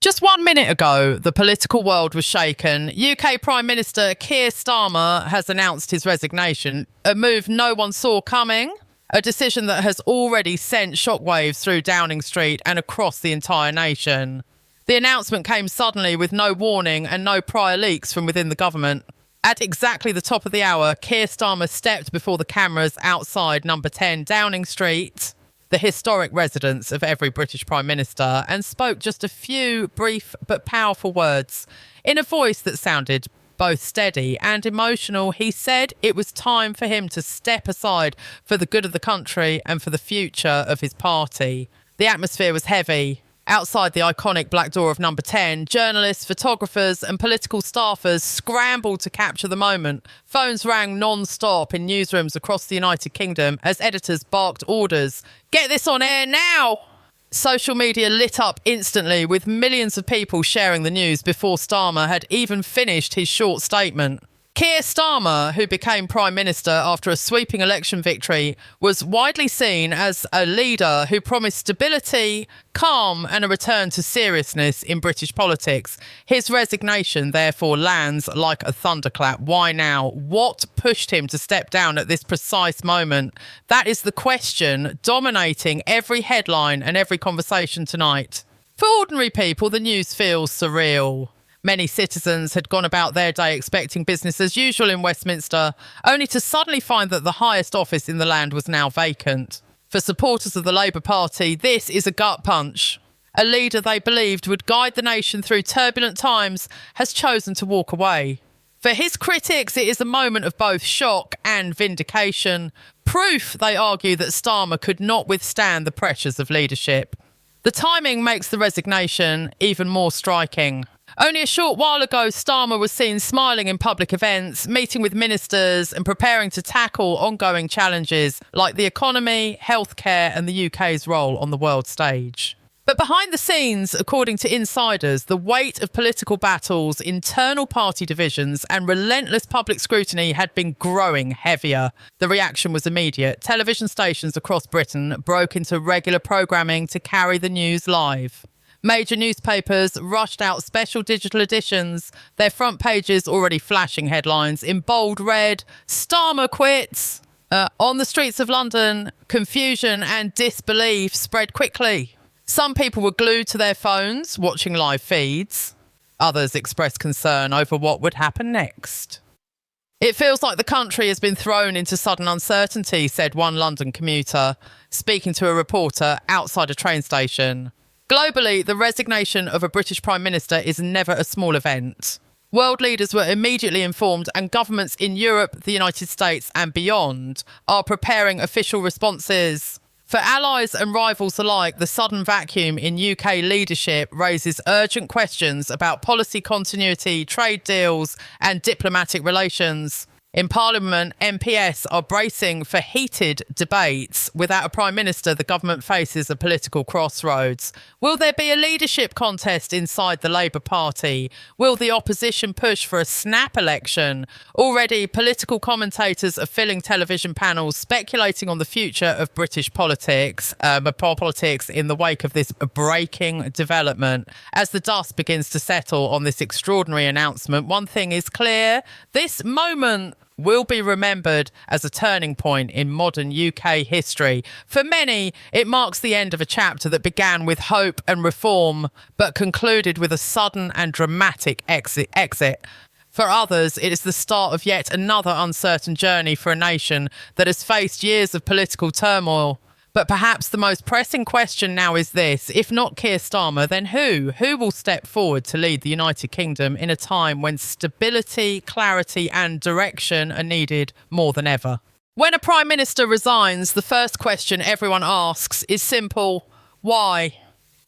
Just 1 minute ago, the political world was shaken. UK Prime Minister Keir Starmer has announced his resignation, a move no one saw coming, a decision that has already sent shockwaves through Downing Street and across the entire nation. The announcement came suddenly with no warning and no prior leaks from within the government. At exactly the top of the hour, Keir Starmer stepped before the cameras outside number 10 Downing Street, the historic residence of every British Prime Minister, and spoke just a few brief but powerful words. In a voice that sounded both steady and emotional, he said it was time for him to step aside for the good of the country and for the future of his party. The atmosphere was heavy. Outside the iconic black door of number 10, journalists, photographers and political staffers scrambled to capture the moment. Phones rang non-stop in newsrooms across the United Kingdom as editors barked orders. "Get this on air now!" Social media lit up instantly with millions of people sharing the news before Starmer had even finished his short statement. Keir Starmer, who became Prime Minister after a sweeping election victory, was widely seen as a leader who promised stability, calm and a return to seriousness in British politics. His resignation therefore lands like a thunderclap. Why now? What pushed him to step down at this precise moment? That is the question dominating every headline and every conversation tonight. For ordinary people, the news feels surreal. Many citizens had gone about their day expecting business as usual in Westminster, only to suddenly find that the highest office in the land was now vacant. For supporters of the Labour Party, this is a gut punch. A leader they believed would guide the nation through turbulent times has chosen to walk away. For his critics, it is a moment of both shock and vindication. Proof, they argue, that Starmer could not withstand the pressures of leadership. The timing makes the resignation even more striking. Only a short while ago, Starmer was seen smiling in public events, meeting with ministers and preparing to tackle ongoing challenges like the economy, healthcare and the UK's role on the world stage. But behind the scenes, according to insiders, the weight of political battles, internal party divisions and relentless public scrutiny had been growing heavier. The reaction was immediate. Television stations across Britain broke into regular programming to carry the news live. Major newspapers rushed out special digital editions, their front pages already flashing headlines in bold red, "Starmer quits." On the streets of London, confusion and disbelief spread quickly. Some people were glued to their phones, watching live feeds. Others expressed concern over what would happen next. "It feels like the country has been thrown into sudden uncertainty," said one London commuter, speaking to a reporter outside a train station. Globally, the resignation of a British Prime Minister is never a small event. World leaders were immediately informed and governments in Europe, the United States and beyond are preparing official responses. For allies and rivals alike, the sudden vacuum in UK leadership raises urgent questions about policy continuity, trade deals and diplomatic relations. In Parliament, MPS are bracing for heated debates. Without a Prime Minister, the government faces a political crossroads. Will there be a leadership contest inside the Labour Party? Will the opposition push for a snap election? Already, political commentators are filling television panels speculating on the future of British politics in the wake of this breaking development. As the dust begins to settle on this extraordinary announcement, one thing is clear: this moment will be remembered as a turning point in modern UK history. For many, it marks the end of a chapter that began with hope and reform, but concluded with a sudden and dramatic exit. For others, it is the start of yet another uncertain journey for a nation that has faced years of political turmoil. But perhaps the most pressing question now is this: if not Keir Starmer, then who? Who will step forward to lead the United Kingdom in a time when stability, clarity and direction are needed more than ever? When a Prime Minister resigns, the first question everyone asks is simple: why?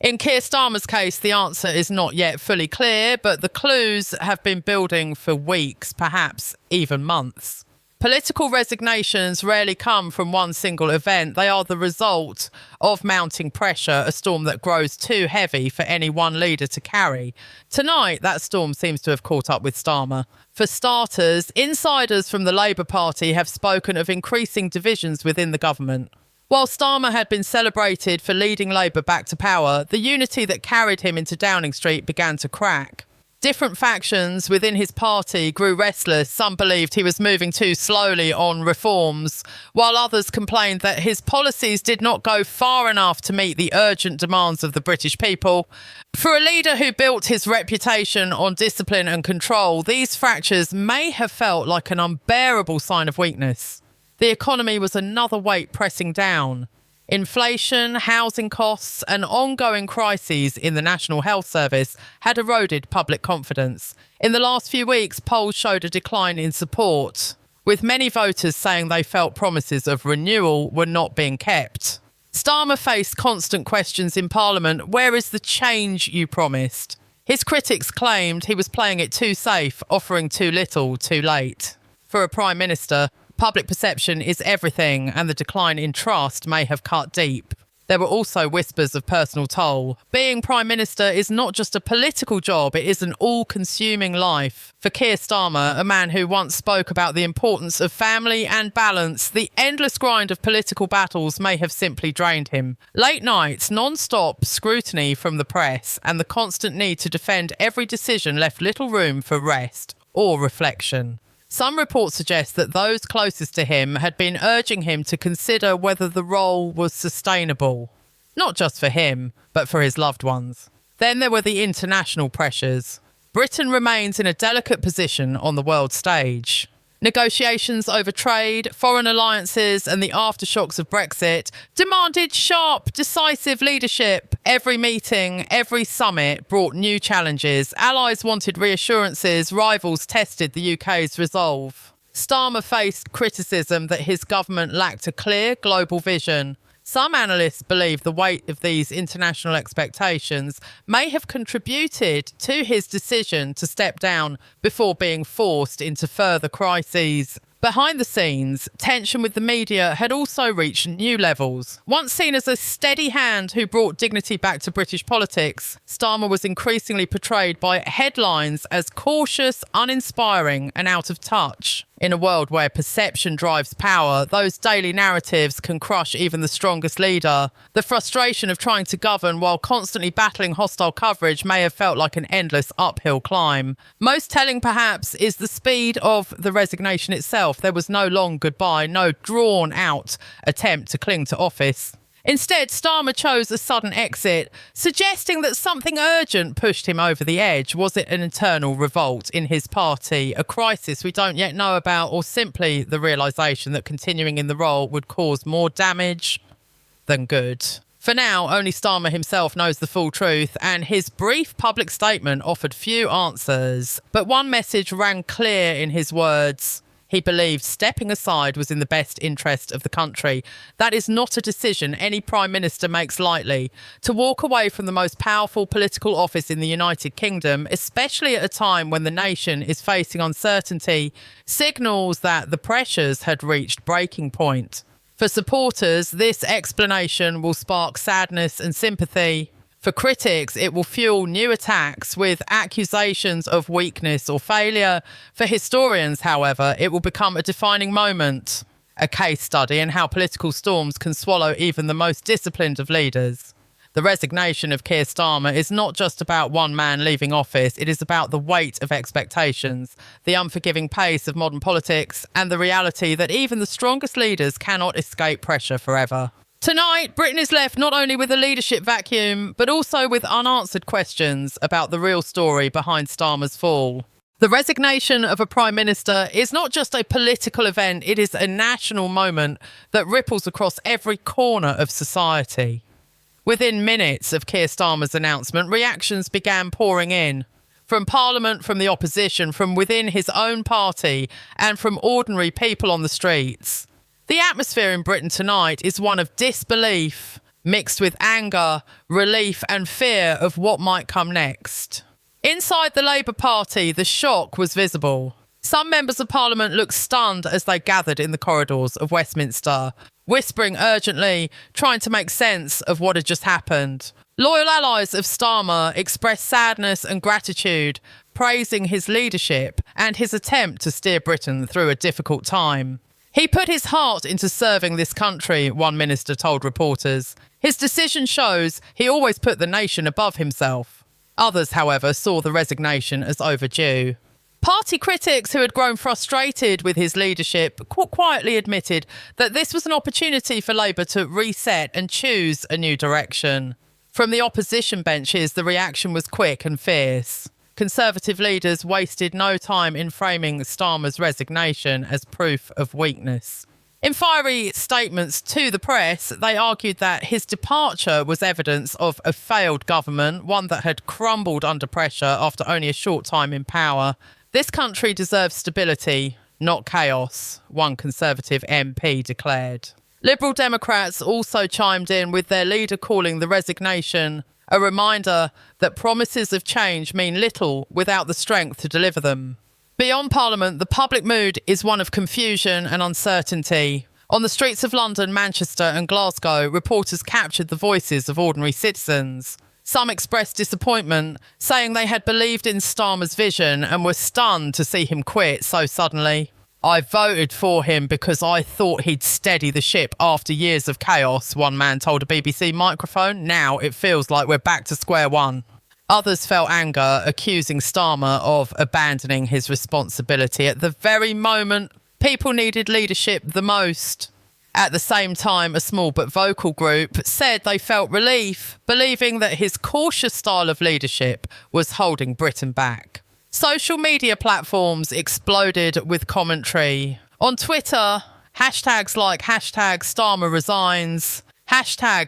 In Keir Starmer's case, the answer is not yet fully clear, but the clues have been building for weeks, perhaps even months. Political resignations rarely come from one single event. They are the result of mounting pressure, a storm that grows too heavy for any one leader to carry. Tonight, that storm seems to have caught up with Starmer. For starters, insiders from the Labour Party have spoken of increasing divisions within the government. While Starmer had been celebrated for leading Labour back to power, the unity that carried him into Downing Street began to crack. Different factions within his party grew restless. Some believed he was moving too slowly on reforms, while others complained that his policies did not go far enough to meet the urgent demands of the British people. For a leader who built his reputation on discipline and control, these fractures may have felt like an unbearable sign of weakness. The economy was another weight pressing down. Inflation, housing costs, and ongoing crises in the National Health Service had eroded public confidence. In the last few weeks, polls showed a decline in support, with many voters saying they felt promises of renewal were not being kept. Starmer faced constant questions in Parliament. Where is the change you promised? His critics claimed he was playing it too safe, offering too little, too late. For a Prime Minister, public perception is everything, and the decline in trust may have cut deep. There were also whispers of personal toll. Being Prime Minister is not just a political job, it is an all-consuming life. For Keir Starmer, a man who once spoke about the importance of family and balance, the endless grind of political battles may have simply drained him. Late nights, non-stop scrutiny from the press, and the constant need to defend every decision left little room for rest or reflection. Some reports suggest that those closest to him had been urging him to consider whether the role was sustainable, not just for him, but for his loved ones. Then there were the international pressures. Britain remains in a delicate position on the world stage. Negotiations over trade, foreign alliances, and the aftershocks of Brexit demanded sharp, decisive leadership. Every meeting, every summit brought new challenges. Allies wanted reassurances, rivals tested the UK's resolve. Starmer faced criticism that his government lacked a clear global vision. Some analysts believe the weight of these international expectations may have contributed to his decision to step down before being forced into further crises. Behind the scenes, tension with the media had also reached new levels. Once seen as a steady hand who brought dignity back to British politics, Starmer was increasingly portrayed by headlines as cautious, uninspiring, and out of touch. In a world where perception drives power, those daily narratives can crush even the strongest leader. The frustration of trying to govern while constantly battling hostile coverage may have felt like an endless uphill climb. Most telling, perhaps, is the speed of the resignation itself. There was no long goodbye, no drawn-out attempt to cling to office. Instead, Starmer chose a sudden exit, suggesting that something urgent pushed him over the edge. Was it an internal revolt in his party, a crisis we don't yet know about, or simply the realisation that continuing in the role would cause more damage than good? For now, only Starmer himself knows the full truth, and his brief public statement offered few answers. But one message rang clear in his words. He believed stepping aside was in the best interest of the country. That is not a decision any Prime Minister makes lightly. To walk away from the most powerful political office in the United Kingdom, especially at a time when the nation is facing uncertainty, signals that the pressures had reached breaking point. For supporters, this explanation will spark sadness and sympathy. For critics, it will fuel new attacks with accusations of weakness or failure. For historians, however, it will become a defining moment, a case study in how political storms can swallow even the most disciplined of leaders. The resignation of Keir Starmer is not just about one man leaving office, it is about the weight of expectations, the unforgiving pace of modern politics, and the reality that even the strongest leaders cannot escape pressure forever. Tonight, Britain is left not only with a leadership vacuum, but also with unanswered questions about the real story behind Starmer's fall. The resignation of a Prime Minister is not just a political event, it is a national moment that ripples across every corner of society. Within minutes of Keir Starmer's announcement, reactions began pouring in. From Parliament, from the opposition, from within his own party, and from ordinary people on the streets. The atmosphere in Britain tonight is one of disbelief, mixed with anger, relief and fear of what might come next. Inside the Labour Party, the shock was visible. Some members of Parliament looked stunned as they gathered in the corridors of Westminster, whispering urgently, trying to make sense of what had just happened. Loyal allies of Starmer expressed sadness and gratitude, praising his leadership and his attempt to steer Britain through a difficult time. He put his heart into serving this country, one minister told reporters. His decision shows he always put the nation above himself. Others, however, saw the resignation as overdue. Party critics who had grown frustrated with his leadership quietly admitted that this was an opportunity for Labour to reset and choose a new direction. From the opposition benches, the reaction was quick and fierce. Conservative leaders wasted no time in framing Starmer's resignation as proof of weakness. In fiery statements to the press, they argued that his departure was evidence of a failed government, one that had crumbled under pressure after only a short time in power. This country deserves stability, not chaos, one Conservative MP declared. Liberal Democrats also chimed in, with their leader calling the resignation a reminder that promises of change mean little without the strength to deliver them. Beyond Parliament, the public mood is one of confusion and uncertainty. On the streets of London, Manchester and Glasgow, reporters captured the voices of ordinary citizens. Some expressed disappointment, saying they had believed in Starmer's vision and were stunned to see him quit so suddenly. "I voted for him because I thought he'd steady the ship after years of chaos," one man told a BBC microphone. "Now it feels like we're back to square one." Others felt anger, accusing Starmer of abandoning his responsibility at the very moment people needed leadership the most. At the same time, a small but vocal group said they felt relief, believing that his cautious style of leadership was holding Britain back. Social media platforms exploded with commentary. On Twitter, hashtags like #Starmer Resigns,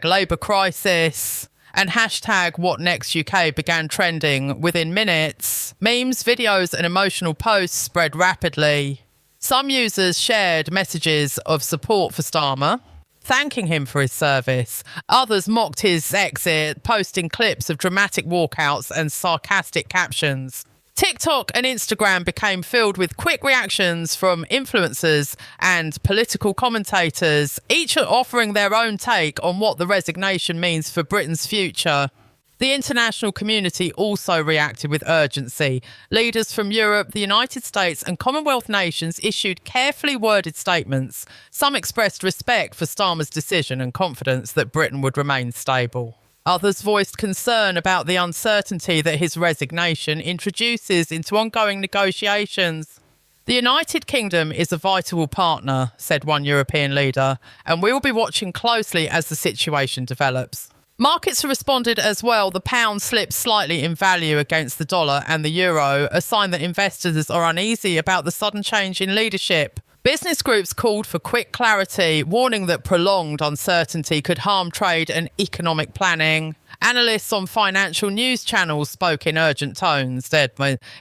#Labour Crisis, and #WhatNextUK began trending within minutes. Memes, videos, and emotional posts spread rapidly. Some users shared messages of support for Starmer, thanking him for his service. Others mocked his exit, posting clips of dramatic walkouts and sarcastic captions. TikTok and Instagram became filled with quick reactions from influencers and political commentators, each offering their own take on what the resignation means for Britain's future. The international community also reacted with urgency. Leaders from Europe, the United States and Commonwealth nations issued carefully worded statements. Some expressed respect for Starmer's decision and confidence that Britain would remain stable. Others voiced concern about the uncertainty that his resignation introduces into ongoing negotiations. "The United Kingdom is a vital partner," said one European leader, "and we will be watching closely as the situation develops." Markets responded as well. The pound slipped slightly in value against the dollar and the euro, a sign that investors are uneasy about the sudden change in leadership. Business groups called for quick clarity, warning that prolonged uncertainty could harm trade and economic planning. Analysts on financial news channels spoke in urgent tones,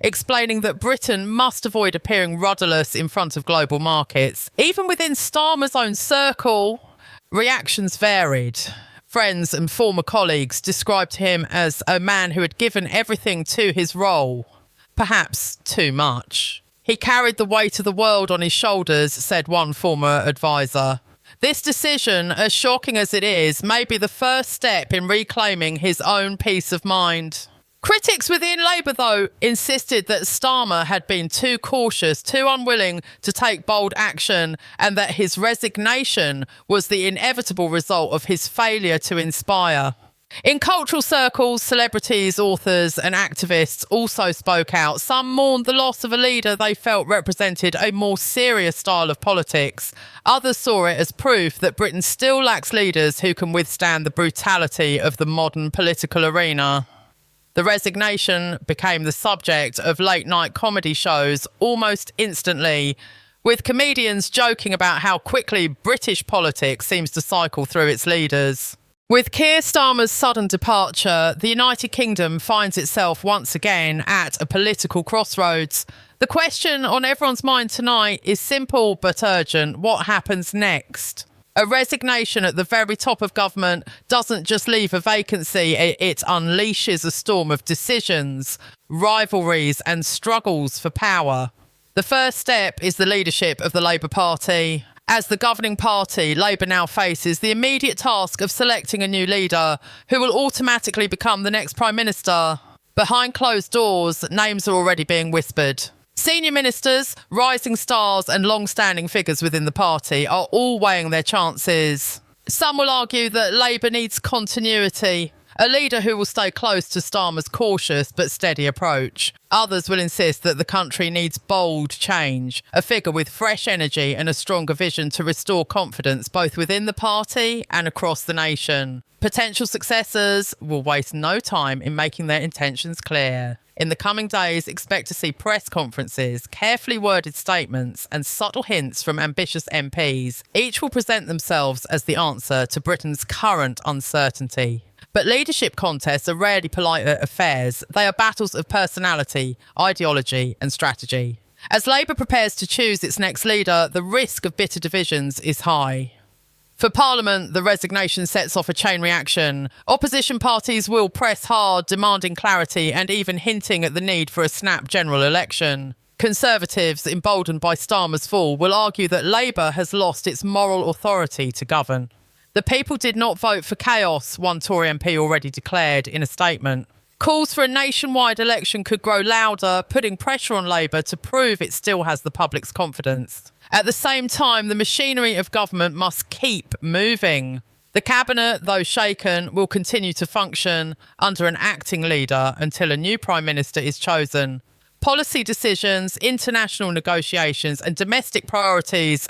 explaining that Britain must avoid appearing rudderless in front of global markets. Even within Starmer's own circle, reactions varied. Friends and former colleagues described him as a man who had given everything to his role, perhaps too much. "He carried the weight of the world on his shoulders," said one former advisor. This decision, as shocking as it is, may be the first step in reclaiming his own peace of mind. Critics within Labour, though, insisted that Starmer had been too cautious, too unwilling to take bold action, and that his resignation was the inevitable result of his failure to inspire. In cultural circles, celebrities, authors and activists also spoke out. Some mourned the loss of a leader they felt represented a more serious style of politics. Others saw it as proof that Britain still lacks leaders who can withstand the brutality of the modern political arena. The resignation became the subject of late-night comedy shows almost instantly, with comedians joking about how quickly British politics seems to cycle through its leaders. With Keir Starmer's sudden departure, the United Kingdom finds itself once again at a political crossroads. The question on everyone's mind tonight is simple but urgent. What happens next? A resignation at the very top of government doesn't just leave a vacancy, it unleashes a storm of decisions, rivalries and struggles for power. The first step is the leadership of the Labour Party. As the governing party, Labour now faces the immediate task of selecting a new leader who will automatically become the next Prime Minister. Behind closed doors, names are already being whispered. Senior ministers, rising stars and long-standing figures within the party are all weighing their chances. Some will argue that Labour needs continuity, a leader who will stay close to Starmer's cautious but steady approach. Others will insist that the country needs bold change, a figure with fresh energy and a stronger vision to restore confidence both within the party and across the nation. Potential successors will waste no time in making their intentions clear. In the coming days, expect to see press conferences, carefully worded statements and subtle hints from ambitious MPs. Each will present themselves as the answer to Britain's current uncertainty. But leadership contests are rarely polite affairs. They are battles of personality, ideology and strategy. As Labour prepares to choose its next leader, the risk of bitter divisions is high. For Parliament, the resignation sets off a chain reaction. Opposition parties will press hard, demanding clarity and even hinting at the need for a snap general election. Conservatives, emboldened by Starmer's fall, will argue that Labour has lost its moral authority to govern. The people did not vote for chaos, one Tory MP already declared in a statement. Calls for a nationwide election could grow louder, putting pressure on Labour to prove it still has the public's confidence. At the same time, the machinery of government must keep moving. The cabinet, though shaken, will continue to function under an acting leader until a new Prime Minister is chosen. Policy decisions, international negotiations and domestic priorities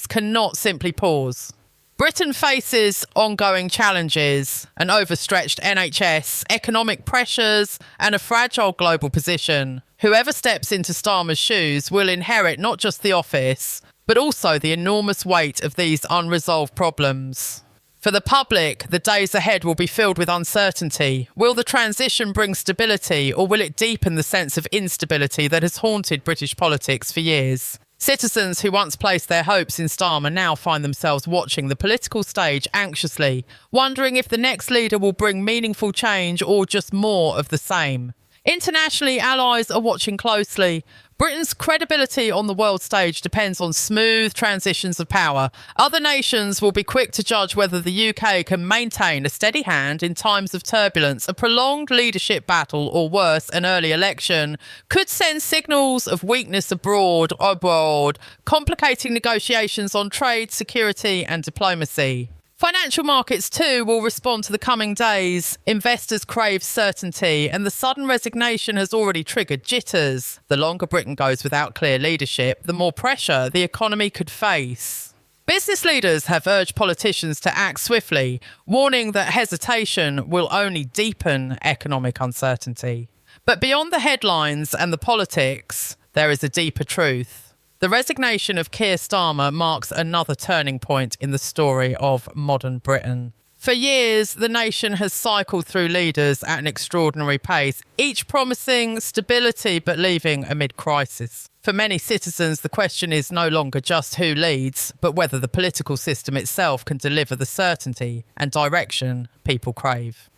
cannot simply pause. Britain faces ongoing challenges, an overstretched NHS, economic pressures and a fragile global position. Whoever steps into Starmer's shoes will inherit not just the office, but also the enormous weight of these unresolved problems. For the public, the days ahead will be filled with uncertainty. Will the transition bring stability, or will it deepen the sense of instability that has haunted British politics for years? Citizens who once placed their hopes in Starmer now find themselves watching the political stage anxiously, wondering if the next leader will bring meaningful change or just more of the same. Internationally, allies are watching closely. Britain's credibility on the world stage depends on smooth transitions of power. Other nations will be quick to judge whether the UK can maintain a steady hand in times of turbulence. A prolonged leadership battle, or worse, an early election, could send signals of weakness abroad, complicating negotiations on trade, security and diplomacy. Financial markets too will respond to the coming days. Investors crave certainty and the sudden resignation has already triggered jitters. The longer Britain goes without clear leadership, the more pressure the economy could face. Business leaders have urged politicians to act swiftly, warning that hesitation will only deepen economic uncertainty. But beyond the headlines and the politics, there is a deeper truth. The resignation of Keir Starmer marks another turning point in the story of modern Britain. For years, the nation has cycled through leaders at an extraordinary pace, each promising stability but leaving amid crisis. For many citizens, the question is no longer just who leads, but whether the political system itself can deliver the certainty and direction people crave.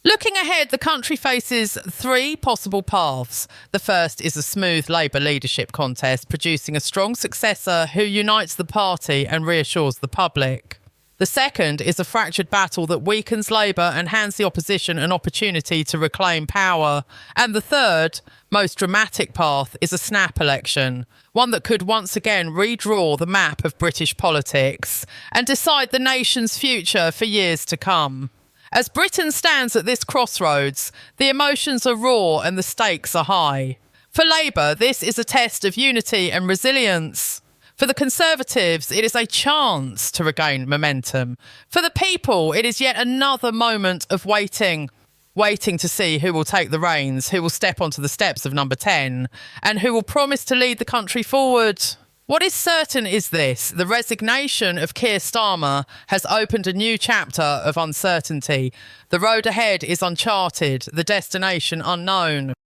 Looking ahead, the country faces three possible paths. The first is a smooth Labour leadership contest, producing a strong successor who unites the party and reassures the public. The second is a fractured battle that weakens Labour and hands the opposition an opportunity to reclaim power. And the third, most dramatic path is a snap election, one that could once again redraw the map of British politics and decide the nation's future for years to come. As Britain stands at this crossroads, the emotions are raw and the stakes are high. For Labour, this is a test of unity and resilience. For the Conservatives, it is a chance to regain momentum. For the people, it is yet another moment of waiting to see who will take the reins, who will step onto the steps of number 10, and who will promise to lead the country forward. What is certain is this: the resignation of Keir Starmer has opened a new chapter of uncertainty. The road ahead is uncharted, the destination unknown.